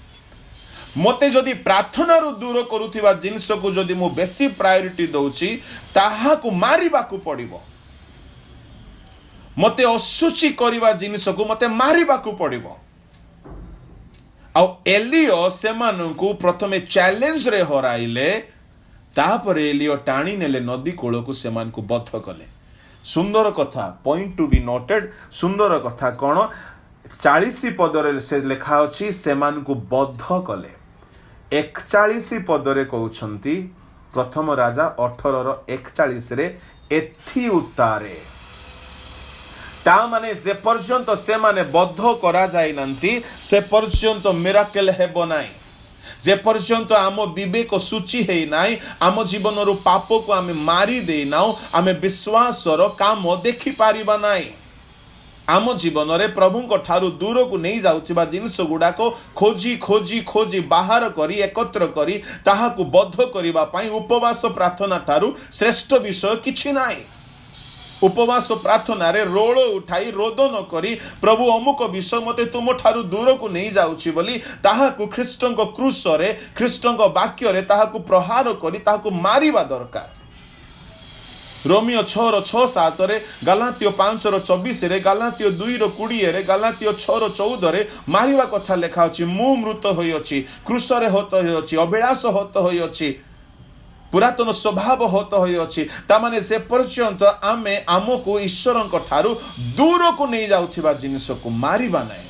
मते जदि प्रार्थना रु दूर करूथिबा जिनिस को जदि मु बेसी प्रायोरिटी दउची ताहा को मारिबा को पड़िबो मते असुचि करिबा जिनिस को मते मारिबा को पड़िबो आ एलियो सेमानकु प्रथमे चैलेंज रे हराइले तापर एलियो टाणी नेले नदी कोल को सेमानकु बद्ध कले सुंदर कथा पॉइंट टू बी नोटेड सुंदर कथा कोन 40 पदरे से लेखा अछि सेमानकु बद्ध कले 41 पदरे कहउछंती प्रथम राजा 18 रो 41 रे एथि उतारे ता माने से पर्यंत से माने बद्ध करा जाय नंती से पर्यंत मिराकल हेबो नाही जे पर्यंत आम विवेक सूची है नाई आम जीवन रु पाप को आम मारी दे नाउ आम विश्वास रो काम देखि पारिबा नाही आम जीवन रे प्रभु को ठारू दूर को नहीं जाउथिबा जिनिस गुडा को खोजी खोजी खोजी बाहर करी एकत्र करी ताहा को बद्ध करिबा पई उपवास प्रार्थना ठारू श्रेष्ठ विषय किछि नाही उपवास प्रार्थना रे रोल उठाई रोदन करी प्रभु अमुक विषय मते तुम ठारू दूर को नहीं जाउछि बोली ताहा को ख्रीष्टन को क्रूस रे ख्रीष्टन को वाक्य रे ताहा को प्रहार करी ताहा को मारिबा दरकार रोमियो 6:6-7 रे गलातियो 5:24 रे गलातियो 2:20 रे गलातियो 6:14 रे मारिबा कथा लेखा अछि मु मृत होई अछि क्रूस रे होत होई अछि अभिलाष होत होई अछि पुरातन स्वभाव होत होई अछि ता माने से पर्यंत आमे आमको ईश्वरन ठारू दूर को नहीं जाउथिबा जिनिस को मारिबा नै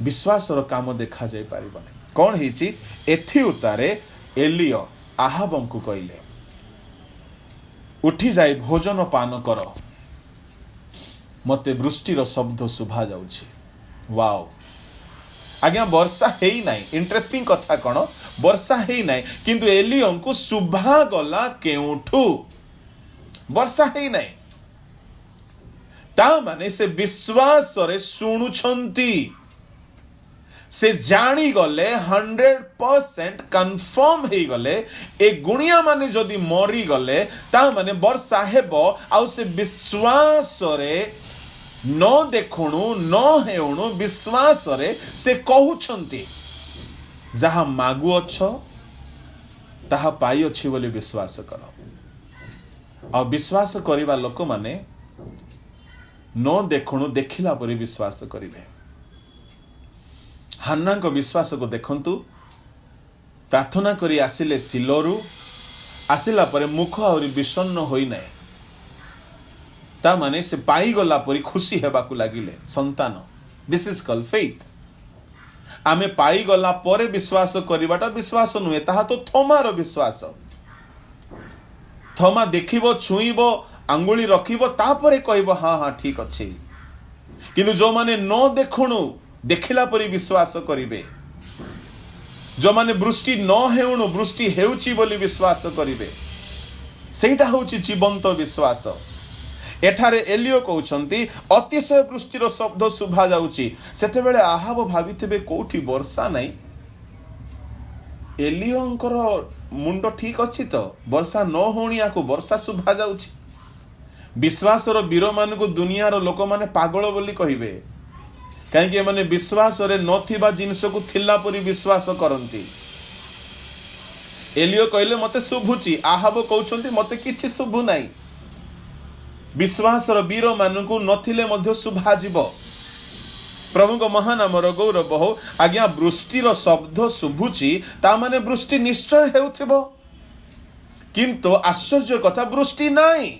विश्वास रो काम देखा जाय पारिबा नै कोन हिची एथि उतारे एलियो आहाबम को कइले उठी जाय भोजन पान कर मते वृष्टिर शब्द सुभा जाउछि वाओ आज्ञा वर्षा हेई नाही इंटरेस्टिंग कथा कोन वर्षा हेई नाही किंतु एलियो को सुभा गला केउठु वर्षा हेई नाही ता माने से विश्वास रे सुनुछंती से जानी गले 100% कंफर्म हे गले ए गुणिया माने जदी मरी गले ता माने वर्षा हेबो आ से विश्वास रे न देखुणु न हेउणु विश्वास रे से कहउछंती जहा मागु अछ ताहा पाई अछि बोली विश्वास कर आ विश्वास करिबा लोक माने न देखुणु देखिला परि विश्वास करिवे हन्ना को विश्वास को देखंतु प्रार्थना करी आसिले सिलोरु आसिला परे मुख और विषन्न होई नै ता माने से पाई गला परी खुशी हेबा को लागिले संतान दिस इज कॉल्ड फेथ आमे पाई गला परे विश्वास करिबाटा विश्वास नुहे ताहा तो थोमार विश्वास थोमा देखिबो छुईबो अंगुली रखिबो तापरे कहबो हां हां ठीक अछि किंतु जो माने न देखुनु देखिला परी विश्वास करिवे जो माने वृष्टि न हेउनु वृष्टि हेउची बोली विश्वास करिवे सेटा होची जीवंत विश्वास एठारे एलियो कहउछंती अतिशय वृष्टिर शब्द सुभा जाउची सेते बेले आहाब भाबिथिबे कोठी वर्षा नाही एलियोंकर मुंड ठीक अछि तो वर्षा न होनिया को वर्षा सुभा जाउची विश्वासर वीर मान को दुनिया रो लोक माने पागल बोली कहिबे कहीं माने विश्वास रे नथिबा जिनिस को थिला परी विश्वास करंती एलियो कहले मते शुभुची आहाब कहउछंती मते किछि शुभु नाही विश्वास रो वीर मान को नथिले मध्य शुभा जीव प्रभु को महानाम रो गौरव हो आज्ञा वृष्टिर शब्द शुभुची ता माने वृष्टि निश्चय हेउथिबो किंतु आश्चर्य कथा वृष्टि नहीं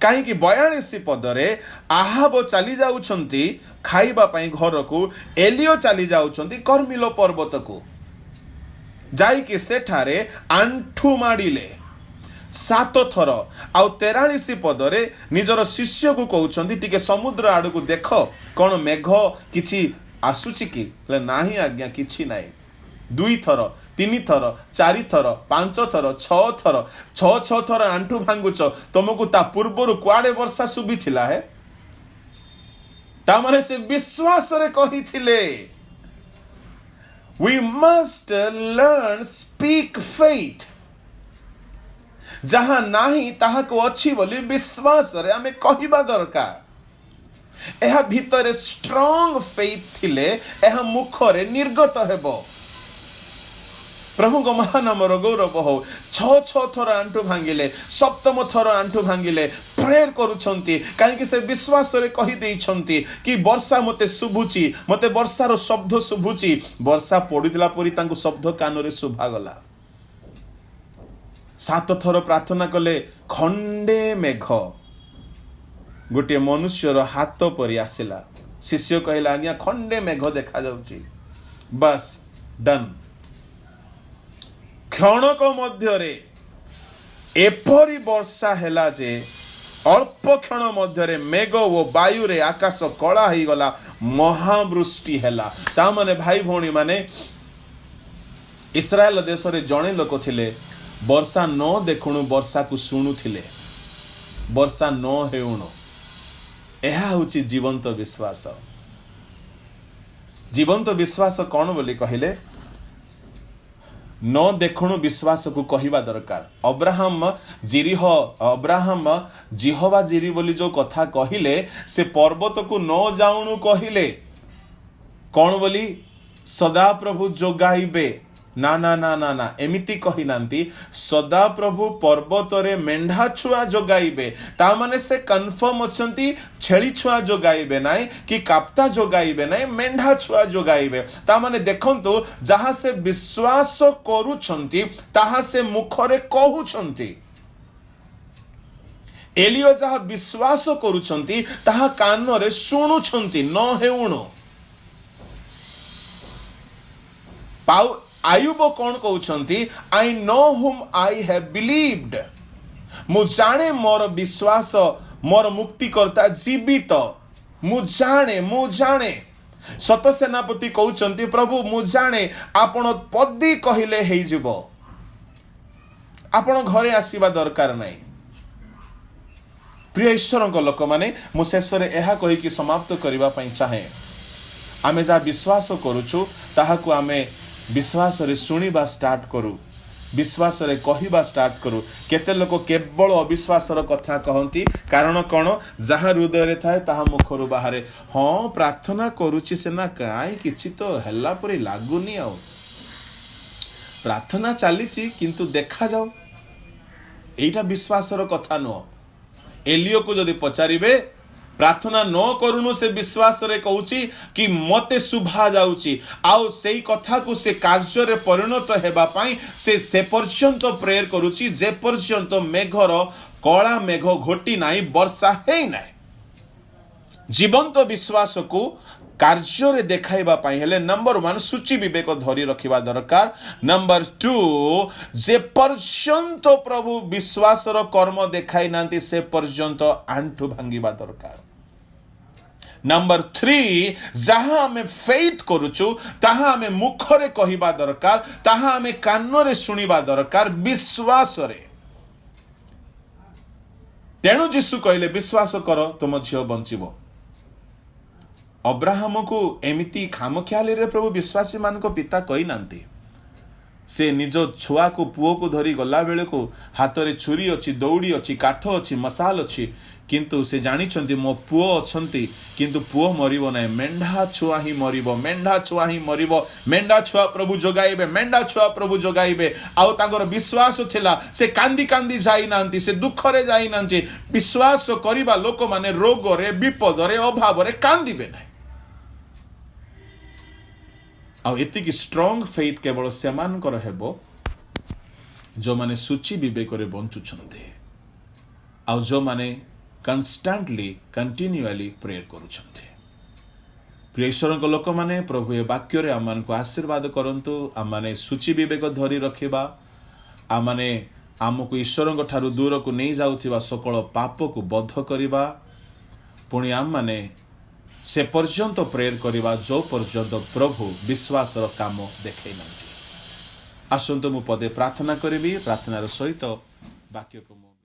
कहीं 42 पदरे आहाब चली जाउछंती खाइबा पई घर को एलियो चली जाउछंती कर्मिलो पर्वत को जाई कि सेठारे आंठू माडिले 7 थर आउ 43 पदरे निजर शिष्य को कहउछंती टिके समुद्र आड़ को देख कौन मेघ किछि आसुछि कि नाही आज्ञा किछि नाही 2 थर 3 थर 4 थर 5 थर 6 थर 6 थर आंठू भांगुच तुमको ता पूर्वर कुआडे वर्षा सुबी थिला है ता माने से विश्वास रे कहि थिले we must learn speak faith जहां नाही ताहा को अच्छी बोली विश्वास रे हमें कहिबा दरकार एहा भितरे स्ट्रांग फेथ थिले एहा मुखरे निर्गत हेबो प्रभु को महानामर गौरव हो 6 थर आंठू भांगिले 7म थर आंठू भांगिले प्रेयर करूछंती काहे से विश्वास रे कहि देइछंती कि वर्षा मते शुभुची मते वर्षार शब्द शुभुची वर्षा पड़ितला परी तांको शब्द कानरे शुभा गला 7 थर प्रार्थना कले खंडे मेघ गोटे मनुष्यर हाथ परी आसिला शिष्य कहला आज्ञा खंडे मेघ देखा जाउची बस डन क्षणक मध्यरे एपरी वर्षा हेला जे अल्प क्षण मध्यरे मेघ ओ वायु रे आकाश कला ही गला महावृष्टि हेला ता माने भाई भौणी माने इस्राएल देश रे जणे लोक थिले वर्षा न देखुणु वर्षा को शुणु थिले वर्षा न हेउणु एहा होची जीवंत विश्वास कौन बोली कहिले न देखुणु विश्वास को कहिबा दरकार अब्राहम जिहोवा जिरी बोली जो कथा कहिले से पर्वत को न जाउणु कहिले कौन बोली सदा प्रभु जोगाइबे ना ना ना ना ना एमिति कहि नांती सदा प्रभु पर्वत रे मेंढा छुआ जोगाइबे ता माने से कन्फर्म अछंती छेली छुआ जोगाइबे नाइ कि काप्ता जोगाइबे नाइ मेंढा छुआ जोगाइबे ता माने देखंतु जहां से विश्वास करूछंती ताहा से मुखरे कहूछंती एलियो जहां विश्वास करूछंती ताहा कान रे सुनुछंती न हेउणो आयुब कौन कहउछंती आई नो हुम आई हैव बिलीव्ड मु जाने मोर विश्वास मोर मुक्तिकर्ता जीवित मु जाने सत सेनापति कहउछंती प्रभु मु जाने आपण पदी कहिले हेइ जिवो आपण घरे आसीबा दरकार नाही प्रिय ईश्वरक लोक माने मु शेष रे एहा कहि कि समाप्त करिबा पई चाहे आमे जा विश्वास करूछु ताहा को आमे विश्वास रे सुनिबा स्टार्ट करू विश्वास रे कहिबा स्टार्ट करू केते लोक केवल अविश्वास रो कथा कहंती कारण कोन जहा हृदय रे थाए ताहा मुखरु बाहरे हां प्रार्थना करूची सेना काई किछि तो हल्ला परी लागुनी आ प्रार्थना चलीची किंतु देखा जाओ एटा विश्वास रो कथा न एलियो को जदि पचारिबे प्रार्थना न करूनु से विश्वास रे कहूची कि मते शुभा जाउची आउ सेई कथा को से कार्य रे परिणत हेबा पई से पर्यंत प्रेयर करूची जे पर्यंत मेघर कला मेघ घोटी नाही वर्षा हेई नाही जीवंत विश्वास को कार्य रे देखाइबा पई हेले नंबर 1 सूची विवेक धरी रखिबा दरकार नंबर 2 जे पर्यंत प्रभु विश्वास रो कर्म देखाइ नांती से पर्यंत आंठु भांगिबा दरकार नंबर 3 जहां हमें फेथ करूचु ताहा हमें मुखरे कहिबा दरकार ताहा हमें कानरे सुनिबा दरकार विश्वास रे तेणु यीशु कहले विश्वास कर तुम झियो बंचिबो अब्राहम को एमिति खामख्याली रे प्रभु विश्वासी मान को पिता कही नांती से निज छुआ को पुओ को धरी गला बेले को हाथ रे छुरी अछि दौड़ी अछि काठ अछि मसाल अछि किंतु से जानिछंती मो पुओ अछंती किंतु पुओ मरिबो नै मेंढा छुआ ही मरिबो मेंढा छुआ ही मरिबो मेंढा छुआ प्रभु जोगाइबे मेंढा छुआ प्रभु जोगाइबे आउ तांगर विश्वास थिला से कांदी कांदी जाई नांती से दुख रे जाई नांती विश्वास करिबा लोक माने रोग रे विपद रे अभाव रे कांदीबे नै आउ एति की स्ट्रांग फेथ केवल सेमान कर हेबो जो माने सूची विवेक बंचुंट आउ जो माने कन्स्टांटली कंटिन्यूअली प्रेयर करुछंती। प्रिय ईश्वर लोक माने प्रभु ए वाक्य रे आम को आशीर्वाद करंतु। आम माने सूची विवेक धरी रखिबा, आम माने आमको ईश्वर ठारू दूर को नहीं जाउथिबा सकल पाप को बद्ध करिबा, पुणी आम माने से पर्यंत प्रेयर करिबा जो पर्यंत प्रभु विश्वास रो काम देखै नंती। आसंतु मु पदे प्रार्थना करिबी। प्रार्थनार सहित वाक्य को